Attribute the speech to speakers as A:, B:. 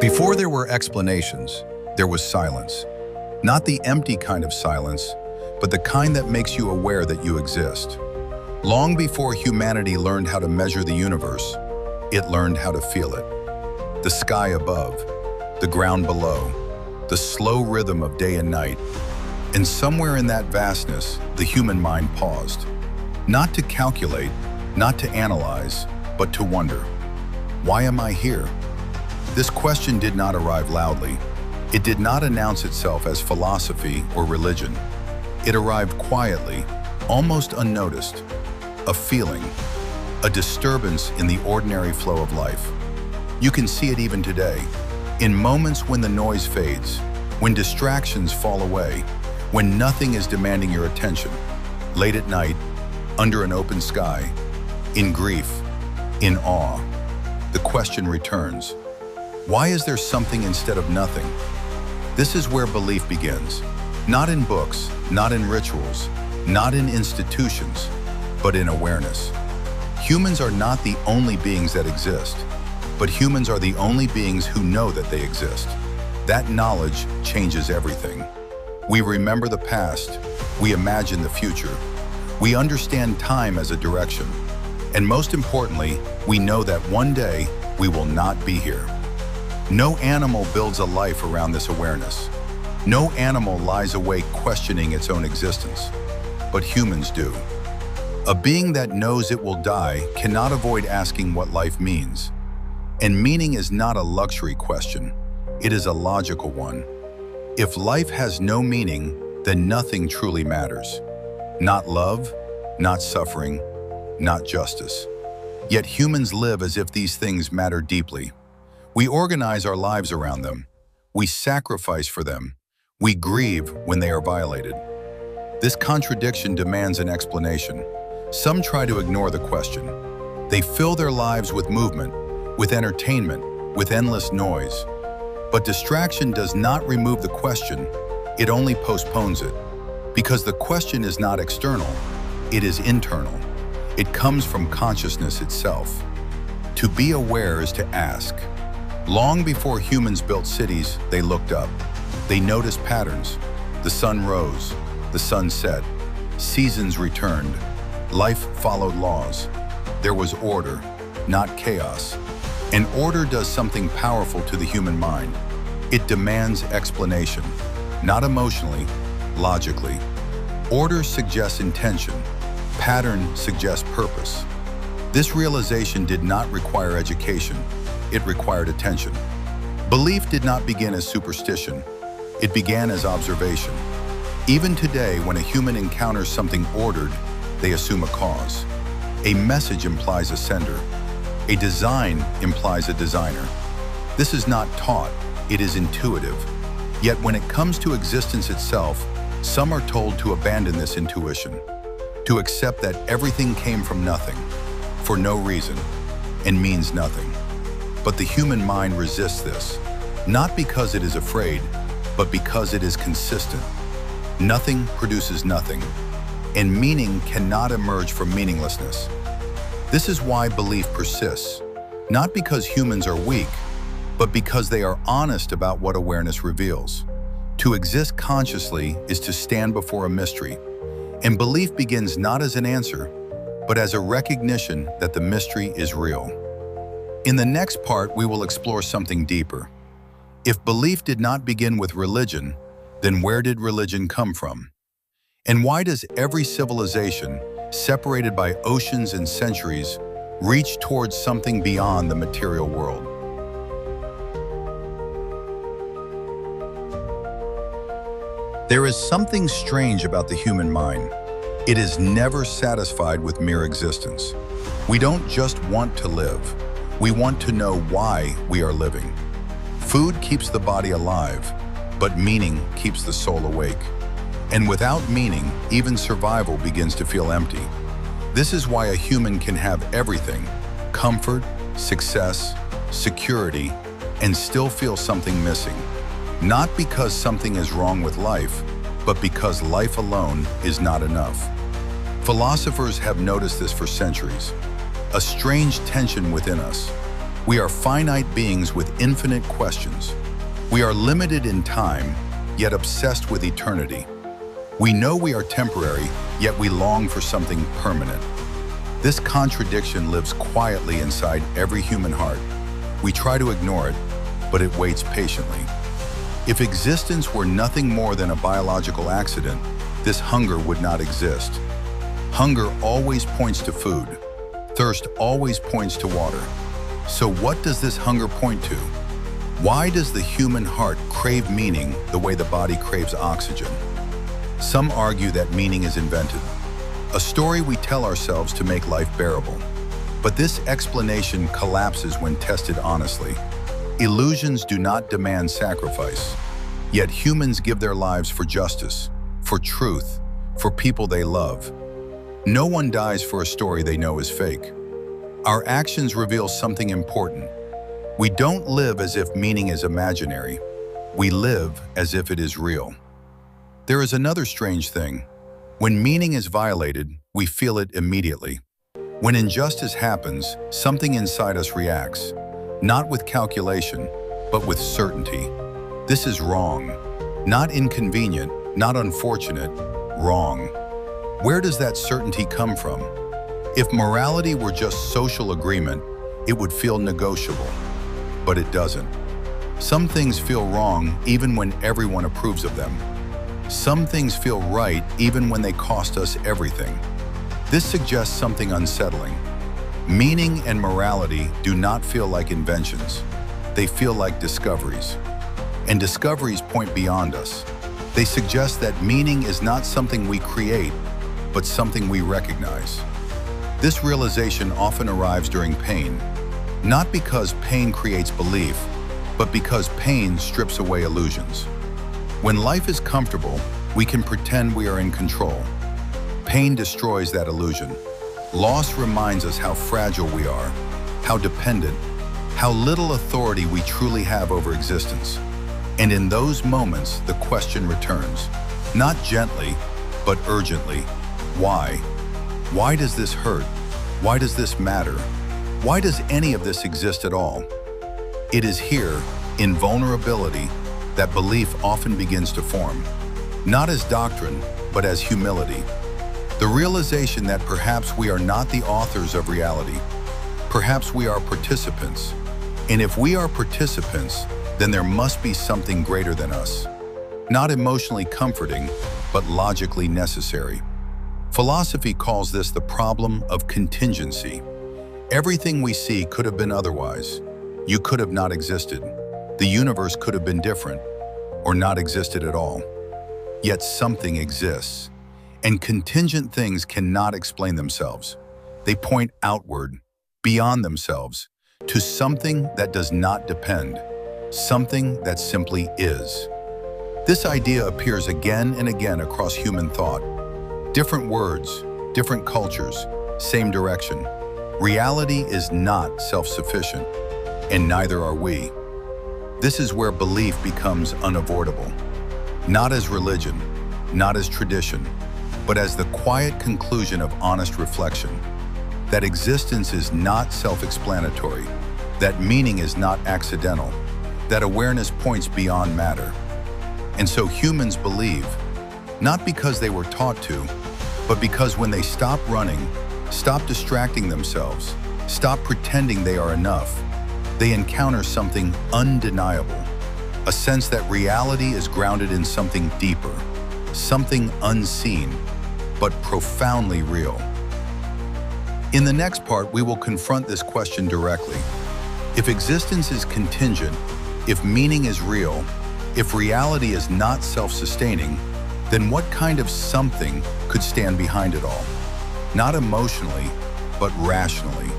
A: Before there were explanations, there was silence. Not the empty kind of silence, but the kind that makes you aware that you exist. Long before humanity learned how to measure the universe, it learned how to feel it. The sky above, the ground below, the slow rhythm of day and night. And somewhere in that vastness, the human mind paused. Not to calculate, not to analyze, but to wonder. Why am I here? This question did not arrive loudly. It did not announce itself as philosophy or religion. It arrived quietly, almost unnoticed. A feeling, a disturbance in the ordinary flow of life. You can see it even today, in moments when the noise fades, when distractions fall away, when nothing is demanding your attention. Late at night, under an open sky, in grief, in awe, the question returns. Why is there something instead of nothing? This is where belief begins. Not in books, not in rituals, not in institutions, but in awareness. Humans are not the only beings that exist, but humans are the only beings who know that they exist. That knowledge changes everything. We remember the past, we imagine the future, we understand time as a direction, and most importantly, we know that one day we will not be here. No animal builds a life around this awareness. No animal lies awake questioning its own existence, but humans do. A being that knows it will die cannot avoid asking what life means. And meaning is not a luxury question, it is a logical one. If life has no meaning, then nothing truly matters. Not love, not suffering, not justice. Yet humans live as if these things matter deeply. We organize our lives around them. We sacrifice for them. We grieve when they are violated. This contradiction demands an explanation. Some try to ignore the question. They fill their lives with movement, with entertainment, with endless noise. But distraction does not remove the question, it only postpones it. Because the question is not external, it is internal. It comes from consciousness itself. To be aware is to ask. Long before humans built cities, they looked up. They noticed patterns. The sun rose, the sun set, seasons returned, life followed laws. There was order, not chaos. And order does something powerful to the human mind. It demands explanation, not emotionally, logically. Order suggests intention, pattern suggests purpose. This realization did not require education. It required attention. Belief did not begin as superstition. It began as observation. Even today, when a human encounters something ordered, they assume a cause. A message implies a sender. A design implies a designer. This is not taught, it is intuitive. Yet when it comes to existence itself, some are told to abandon this intuition, to accept that everything came from nothing, for no reason, and means nothing. But the human mind resists this, not because it is afraid, but because it is consistent. Nothing produces nothing, and meaning cannot emerge from meaninglessness. This is why belief persists, not because humans are weak, but because they are honest about what awareness reveals. To exist consciously is to stand before a mystery, and belief begins not as an answer, but as a recognition that the mystery is real. In the next part, we will explore something deeper. If belief did not begin with religion, then where did religion come from? And why does every civilization, separated by oceans and centuries, reach towards something beyond the material world? There is something strange about the human mind. It is never satisfied with mere existence. We don't just want to live. We want to know why we are living. Food keeps the body alive, but meaning keeps the soul awake. And without meaning, even survival begins to feel empty. This is why a human can have everything, comfort, success, security, and still feel something missing. Not because something is wrong with life, but because life alone is not enough. Philosophers have noticed this for centuries. A strange tension within us. We are finite beings with infinite questions. We are limited in time, yet obsessed with eternity. We know we are temporary, yet we long for something permanent. This contradiction lives quietly inside every human heart. We try to ignore it, but it waits patiently. If existence were nothing more than a biological accident, this hunger would not exist. Hunger always points to food. Thirst always points to water. So what does this hunger point to? Why does the human heart crave meaning the way the body craves oxygen? Some argue that meaning is invented, a story we tell ourselves to make life bearable. But this explanation collapses when tested honestly. Illusions do not demand sacrifice, yet humans give their lives for justice, for truth, for people they love. No one dies for a story they know is fake. Our actions reveal something important. We don't live as if meaning is imaginary. We live as if it is real. There is another strange thing. When meaning is violated, we feel it immediately. When injustice happens, something inside us reacts, not with calculation, but with certainty. This is wrong. Not inconvenient, not unfortunate, wrong. Where does that certainty come from? If morality were just social agreement, it would feel negotiable. But it doesn't. Some things feel wrong even when everyone approves of them. Some things feel right even when they cost us everything. This suggests something unsettling. Meaning and morality do not feel like inventions. They feel like discoveries. And discoveries point beyond us. They suggest that meaning is not something we create, but something we recognize. This realization often arrives during pain, not because pain creates belief, but because pain strips away illusions. When life is comfortable, we can pretend we are in control. Pain destroys that illusion. Loss reminds us how fragile we are, how dependent, how little authority we truly have over existence. And in those moments, the question returns, not gently, but urgently. Why? Why does this hurt? Why does this matter? Why does any of this exist at all? It is here, in vulnerability, that belief often begins to form, not as doctrine, but as humility. The realization that perhaps we are not the authors of reality. Perhaps we are participants. And if we are participants, then there must be something greater than us. Not emotionally comforting, but logically necessary. Philosophy calls this the problem of contingency. Everything we see could have been otherwise. You could have not existed. The universe could have been different, or not existed at all. Yet something exists, and contingent things cannot explain themselves. They point outward, beyond themselves, to something that does not depend, something that simply is. This idea appears again and again across human thought. Different words, different cultures, same direction. Reality is not self-sufficient, and neither are we. This is where belief becomes unavoidable. Not as religion, not as tradition, but as the quiet conclusion of honest reflection. That existence is not self-explanatory, that meaning is not accidental, that awareness points beyond matter. And so humans believe, not because they were taught to, but because when they stop running, stop distracting themselves, stop pretending they are enough, they encounter something undeniable, a sense that reality is grounded in something deeper, something unseen, but profoundly real. In the next part, we will confront this question directly. If existence is contingent, if meaning is real, if reality is not self-sustaining, then what kind of something could stand behind it all? Not emotionally, but rationally.